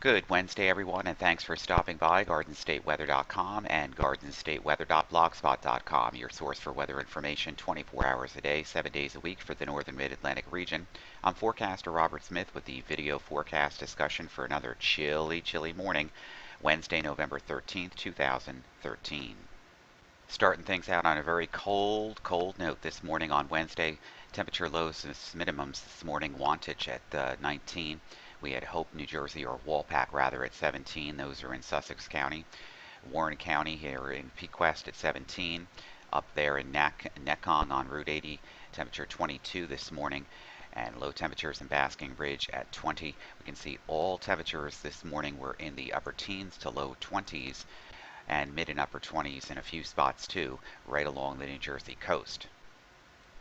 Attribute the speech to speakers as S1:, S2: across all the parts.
S1: Good Wednesday, everyone, and thanks for stopping by GardenStateWeather.com and GardenStateWeather.blogspot.com, your source for weather information 24 hours a day, 7 days a week for the northern mid-Atlantic region. I'm forecaster Robert Smith with the video forecast discussion for another chilly morning, Wednesday, November 13th, 2013. Starting things out on a very cold note this morning on Wednesday. Temperature lows and minimums this morning. Wantage at 19. We had Hope, New Jersey, or Walpack rather, at 17. Those are in Sussex County. Warren County here in Pequest at 17. Up there in Nekong on Route 80, temperature 22 this morning. And low temperatures in Basking Ridge at 20. We can see all temperatures this morning were in the upper teens to low 20s and mid and upper 20s in a few spots too, right along the New Jersey coast.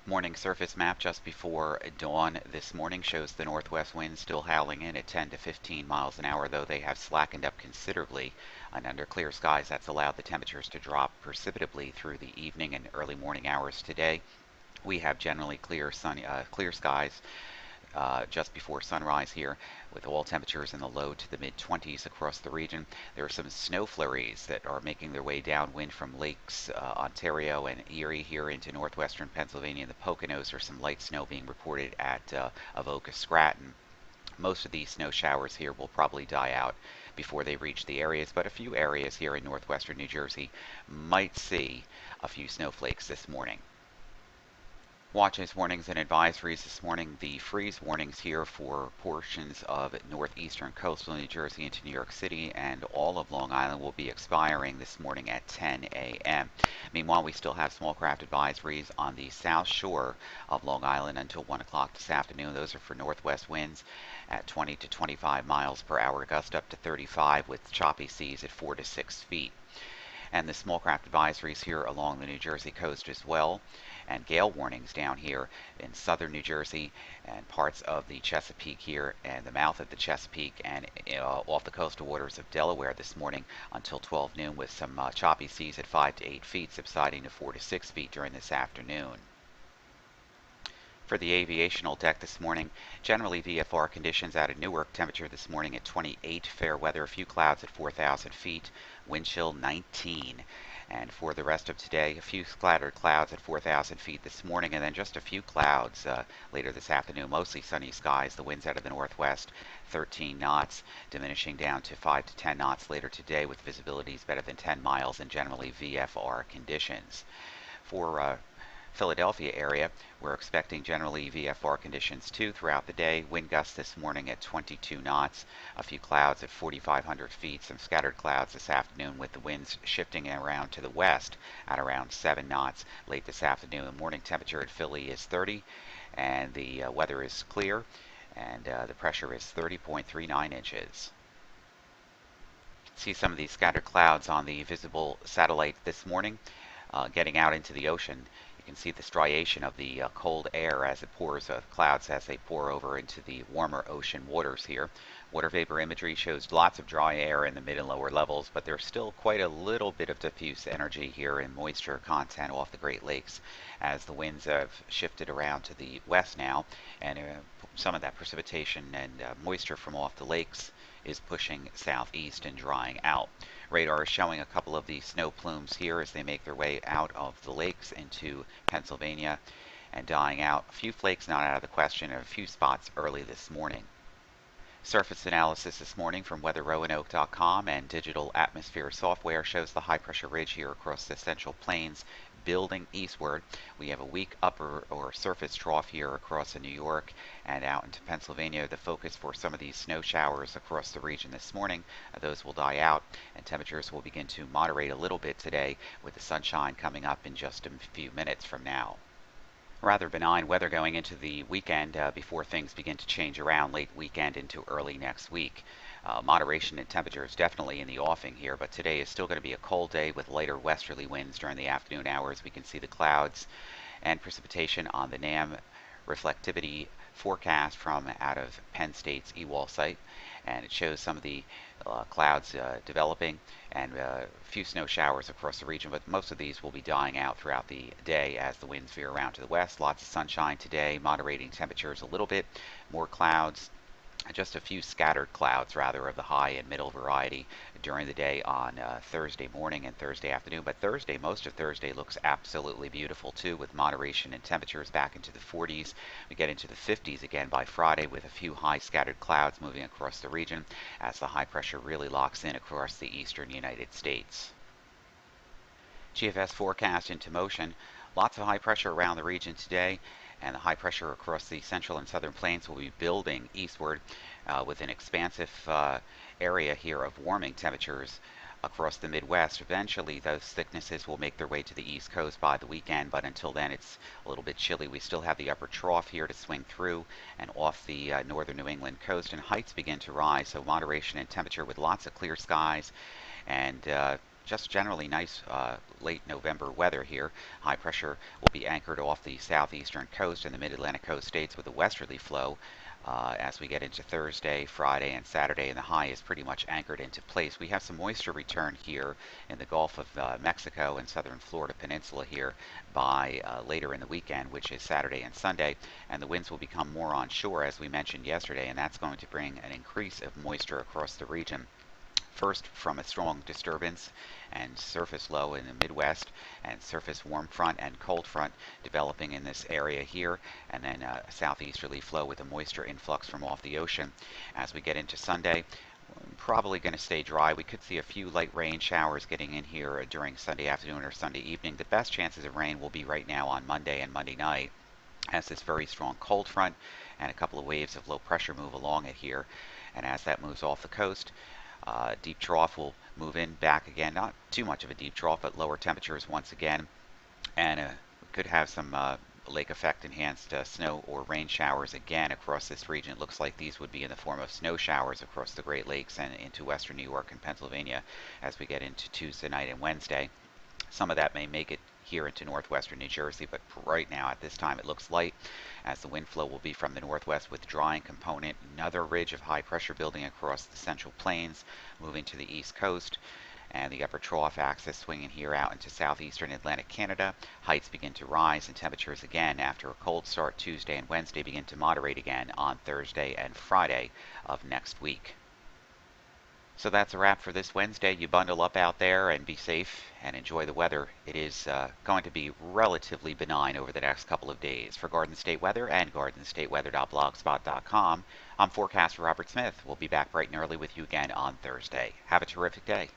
S1: Morning surface map just before dawn this morning shows the northwest winds still howling in at 10 to 15 miles an hour, though they have slackened up considerably. And under clear skies, that's allowed the temperatures to drop precipitably through the evening and early morning hours today. We have generally clear skies just before sunrise here, with all temperatures in the low to the mid-20s across the region. There are some snow flurries that are making their way downwind from Lakes Ontario and Erie here into northwestern Pennsylvania and the Poconos. There's some light snow being reported at Avoca Scranton. Most of these snow showers here will probably die out before they reach the areas, but a few areas here in northwestern New Jersey might see a few snowflakes this morning. Watches, warnings, and advisories this morning. The freeze warnings here for portions of northeastern coastal New Jersey into New York City and all of Long Island will be expiring this morning at 10 a.m. Meanwhile, we still have small craft advisories on the south shore of Long Island until 1 o'clock this afternoon. Those are for northwest winds at 20 to 25 miles per hour, gust up to 35 with choppy seas at 4 to 6 feet. And the small craft advisories here along the New Jersey coast as well, and gale warnings down here in southern New Jersey and parts of the Chesapeake here and the mouth of the Chesapeake and off the coastal waters of Delaware this morning until 12 noon, with some choppy seas at 5 to 8 feet, subsiding to 4 to 6 feet during this afternoon. For the aviational deck this morning, generally VFR conditions out of Newark. Temperature this morning at 28, fair weather, a few clouds at 4,000 feet, wind chill 19. And for the rest of today, a few scattered clouds at 4,000 feet this morning, and then just a few clouds later this afternoon. Mostly sunny skies, the winds out of the northwest, 13 knots, diminishing down to 5 to 10 knots later today, with visibilities better than 10 miles and generally VFR conditions. For Philadelphia area, we're expecting generally VFR conditions too throughout the day. Wind gusts this morning at 22 knots, a few clouds at 4,500 feet, some scattered clouds this afternoon with the winds shifting around to the west at around 7 knots late this afternoon. The morning temperature at Philly is 30 and the weather is clear, and the pressure is 30.39 inches. See some of these scattered clouds on the visible satellite this morning getting out into the ocean. You can see the striation of the cold air as it pours, clouds as they pour over into the warmer ocean waters here. Water vapor imagery shows lots of dry air in the mid and lower levels, but there's still quite a little bit of diffuse energy here in moisture content off the Great Lakes as the winds have shifted around to the west now, and some of that precipitation and moisture from off the lakes is pushing southeast and drying out. Radar is showing a couple of these snow plumes here as they make their way out of the lakes into Pennsylvania and dying out. A few flakes not out of the question in a few spots early this morning. Surface analysis this morning from WeatherRoanoke.com and Digital Atmosphere Software shows the high pressure ridge here across the Central Plains building eastward. We have a weak upper or surface trough here across New York and out into Pennsylvania. The focus for some of these snow showers across the region this morning, those will die out and temperatures will begin to moderate a little bit today, with the sunshine coming up in just a few minutes from now. Rather benign weather going into the weekend before things begin to change around late weekend into early next week. Moderation in temperatures definitely in the offing here, but today is still going to be a cold day with lighter westerly winds during the afternoon hours. We can see the clouds and precipitation on the NAM reflectivity forecast from out of Penn State's EWAL site, and it shows some of the clouds developing and a few snow showers across the region, but most of these will be dying out throughout the day as the winds veer around to the west. Lots of sunshine today, moderating temperatures a little bit, more clouds Just a few scattered clouds, rather, of the high and middle variety during the day on Thursday morning and Thursday afternoon. But Thursday, most of Thursday looks absolutely beautiful too, with moderation in temperatures back into the 40s. We get into the 50s again by Friday with a few high scattered clouds moving across the region as the high pressure really locks in across the eastern United States. GFS forecast into motion. Lots of high pressure around the region today, and the high pressure across the central and southern plains will be building eastward with an expansive area here of warming temperatures across the Midwest. Eventually, those thicknesses will make their way to the East Coast by the weekend, but until then, it's a little bit chilly. We still have the upper trough here to swing through and off the northern New England coast, and heights begin to rise, so moderation in temperature with lots of clear skies and just generally nice late November weather here. High pressure will be anchored off the southeastern coast and the mid-Atlantic coast states with a westerly flow as we get into Thursday, Friday, and Saturday, and the high is pretty much anchored into place. We have some moisture return here in the Gulf of Mexico and southern Florida Peninsula here by later in the weekend, which is Saturday and Sunday, and the winds will become more onshore, as we mentioned yesterday, and that's going to bring an increase of moisture across the region. First, from a strong disturbance and surface low in the Midwest, and surface warm front and cold front developing in this area here, and then a southeasterly flow with a moisture influx from off the ocean. As we get into Sunday, probably going to stay dry. We could see a few light rain showers getting in here during Sunday afternoon or Sunday evening. The best chances of rain will be right now on Monday and Monday night, as this very strong cold front and a couple of waves of low pressure move along it here. And as that moves off the coast, deep trough will move in back again. Not too much of a deep trough, but lower temperatures once again. And we could have some lake effect enhanced snow or rain showers again across this region. It looks like these would be in the form of snow showers across the Great Lakes and into western New York and Pennsylvania as we get into Tuesday night and Wednesday. Some of that may make it here into northwestern New Jersey, but right now at this time it looks light as the wind flow will be from the northwest with drying component. Another ridge of high pressure building across the central plains, moving to the east coast, and the upper trough axis swinging here out into southeastern Atlantic Canada. Heights begin to rise and temperatures again after a cold start Tuesday and Wednesday begin to moderate again on Thursday and Friday of next week. So that's a wrap for this Wednesday. You bundle up out there and be safe and enjoy the weather. It is going to be relatively benign over the next couple of days. For Garden State Weather and GardenStateWeather.blogspot.com, I'm forecaster Robert Smith. We'll be back bright and early with you again on Thursday. Have a terrific day.